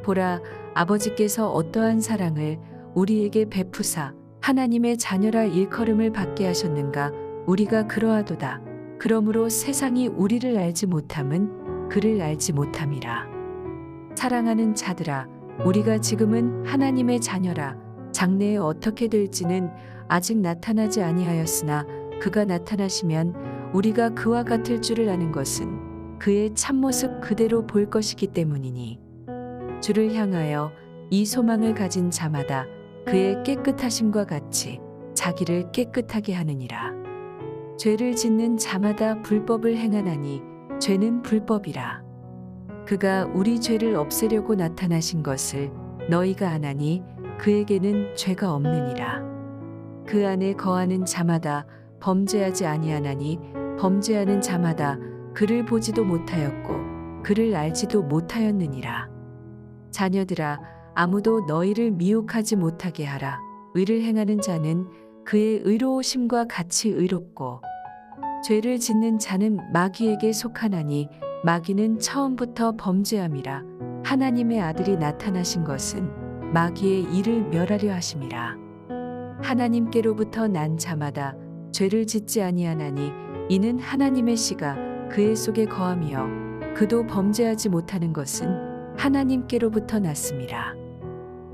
보라, 아버지께서 어떠한 사랑을 우리에게 베푸사 하나님의 자녀라 일컬음을 받게 하셨는가. 우리가 그러하도다. 그러므로 세상이 우리를 알지 못함은 그를 알지 못함이라. 사랑하는 자들아, 우리가 지금은 하나님의 자녀라. 장래에 어떻게 될지는 아직 나타나지 아니하였으나 그가 나타나시면 우리가 그와 같을 줄을 아는 것은 그의 참모습 그대로 볼 것이기 때문이니, 주를 향하여 이 소망을 가진 자마다 그의 깨끗하심과 같이 자기를 깨끗하게 하느니라. 죄를 짓는 자마다 불법을 행하나니 죄는 불법이라. 그가 우리 죄를 없애려고 나타나신 것을 너희가 아나니 그에게는 죄가 없느니라. 그 안에 거하는 자마다 범죄하지 아니하나니 범죄하는 자마다 그를 보지도 못하였고 그를 알지도 못하였느니라. 자녀들아, 아무도 너희를 미혹하지 못하게 하라. 의를 행하는 자는 그의 의로우심과 같이 의롭고, 죄를 짓는 자는 마귀에게 속하나니 마귀는 처음부터 범죄함이라. 하나님의 아들이 나타나신 것은 마귀의 일을 멸하려 하심이라. 하나님께로부터 난 자마다 죄를 짓지 아니하나니 이는 하나님의 씨가 그의 속에 거하며 그도 범죄하지 못하는 것은 하나님께로부터 났음이라.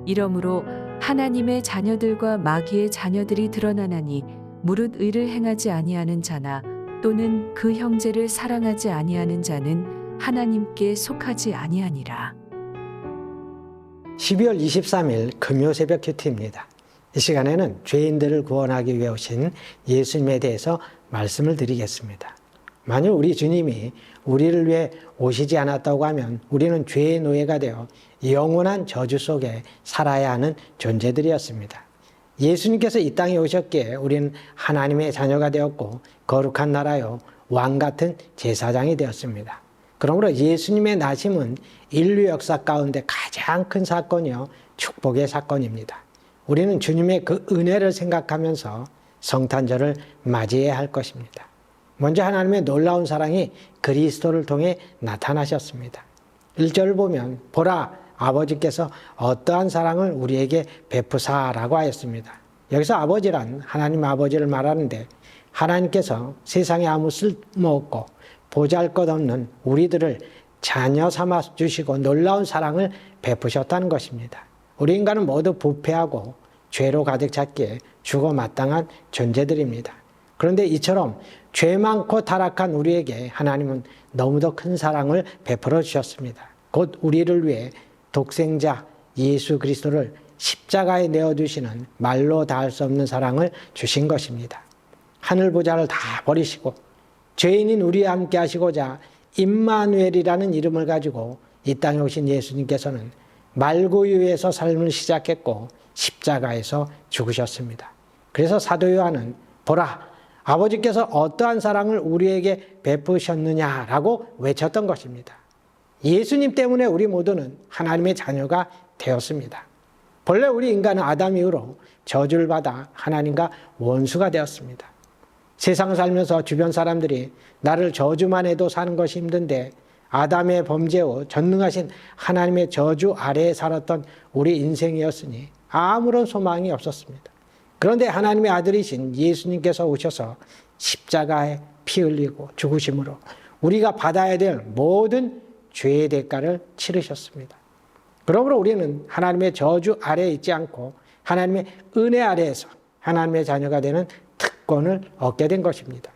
이러므로 하나님의 자녀들과 마귀의 자녀들이 드러나나니 무릇 의를 행하지 아니하는 자나 또는 그 형제를 사랑하지 아니하는 자는 하나님께 속하지 아니하니라. 12월 23일 금요 새벽 큐티입니다. 이 시간에는 죄인들을 구원하기 위해 오신 예수님에 대해서 말씀을 드리겠습니다. 만일 우리 주님이 우리를 위해 오시지 않았다고 하면 우리는 죄의 노예가 되어 영원한 저주 속에 살아야 하는 존재들이었습니다. 예수님께서 이 땅에 오셨기에 우리는 하나님의 자녀가 되었고 거룩한 나라요 왕 같은 제사장이 되었습니다. 그러므로 예수님의 나심은 인류 역사 가운데 가장 큰 사건이요 축복의 사건입니다. 우리는 주님의 그 은혜를 생각하면서 성탄절을 맞이해야 할 것입니다. 먼저 하나님의 놀라운 사랑이 그리스도를 통해 나타나셨습니다. 1절을 보면 보라, 아버지께서 어떠한 사랑을 우리에게 베푸사라고 하였습니다. 여기서 아버지란 하나님 아버지를 말하는데, 하나님께서 세상에 아무 쓸모없고 보잘것없는 우리들을 자녀 삼아 주시고 놀라운 사랑을 베푸셨다는 것입니다. 우리 인간은 모두 부패하고 죄로 가득 찼기에 죽어 마땅한 존재들입니다. 그런데 이처럼 죄 많고 타락한 우리에게 하나님은 너무도 큰 사랑을 베풀어 주셨습니다. 곧 우리를 위해 독생자 예수 그리스도를 십자가에 내어주시는 말로 닿을 수 없는 사랑을 주신 것입니다. 하늘 보좌를 다 버리시고 죄인인 우리와 함께 하시고자 임마누엘이라는 이름을 가지고 이 땅에 오신 예수님께서는 말구유에서 삶을 시작했고 십자가에서 죽으셨습니다. 그래서 사도 요한은 보라, 아버지께서 어떠한 사랑을 우리에게 베푸셨느냐라고 외쳤던 것입니다. 예수님 때문에 우리 모두는 하나님의 자녀가 되었습니다. 본래 우리 인간은 아담 이후로 저주를 받아 하나님과 원수가 되었습니다. 세상을 살면서 주변 사람들이 나를 저주만 해도 사는 것이 힘든데 아담의 범죄 후 전능하신 하나님의 저주 아래에 살았던 우리 인생이었으니 아무런 소망이 없었습니다. 그런데 하나님의 아들이신 예수님께서 오셔서 십자가에 피 흘리고 죽으심으로 우리가 받아야 될 모든 죄의 대가를 치르셨습니다. 그러므로 우리는 하나님의 저주 아래에 있지 않고 하나님의 은혜 아래에서 하나님의 자녀가 되는 특권을 얻게 된 것입니다.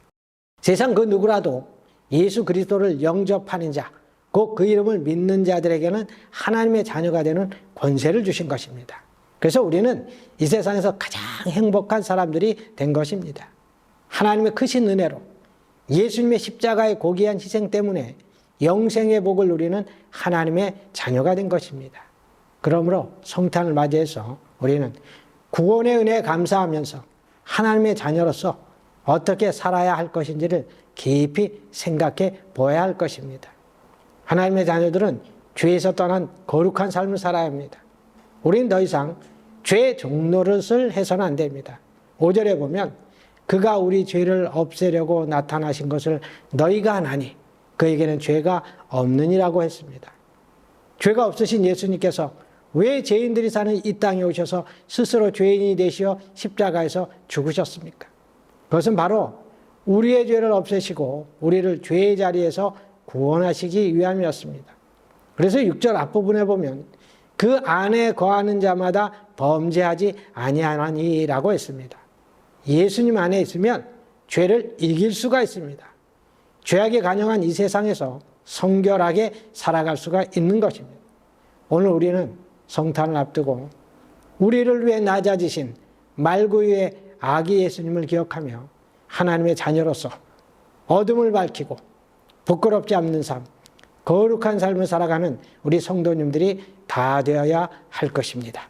세상 그 누구라도 예수 그리스도를 영접하는 자, 곧 그 이름을 믿는 자들에게는 하나님의 자녀가 되는 권세를 주신 것입니다. 그래서 우리는 이 세상에서 가장 행복한 사람들이 된 것입니다. 하나님의 크신 은혜로 예수님의 십자가의 고귀한 희생 때문에 영생의 복을 누리는 하나님의 자녀가 된 것입니다. 그러므로 성탄을 맞이해서 우리는 구원의 은혜에 감사하면서 하나님의 자녀로서 어떻게 살아야 할 것인지를 깊이 생각해 보아야 할 것입니다. 하나님의 자녀들은 죄에서 떠난 거룩한 삶을 살아야 합니다. 우리는 더 이상 죄의 종노릇을 해서는 안 됩니다. 5절에 보면 그가 우리 죄를 없애려고 나타나신 것을 너희가 아나니 그에게는 죄가 없느니라고 했습니다. 죄가 없으신 예수님께서 왜 죄인들이 사는 이 땅에 오셔서 스스로 죄인이 되시어 십자가에서 죽으셨습니까? 그것은 바로 우리의 죄를 없애시고 우리를 죄의 자리에서 구원하시기 위함이었습니다. 그래서 6절 앞부분에 보면 그 안에 거하는 자마다 범죄하지 아니하나니라고 했습니다. 예수님 안에 있으면 죄를 이길 수가 있습니다. 죄악에 간영한 이 세상에서 성결하게 살아갈 수가 있는 것입니다. 오늘 우리는 성탄을 앞두고 우리를 위해 낮아지신 말구유의 아기 예수님을 기억하며 하나님의 자녀로서 어둠을 밝히고 부끄럽지 않는 삶, 거룩한 삶을 살아가는 우리 성도님들이 다 되어야 할 것입니다.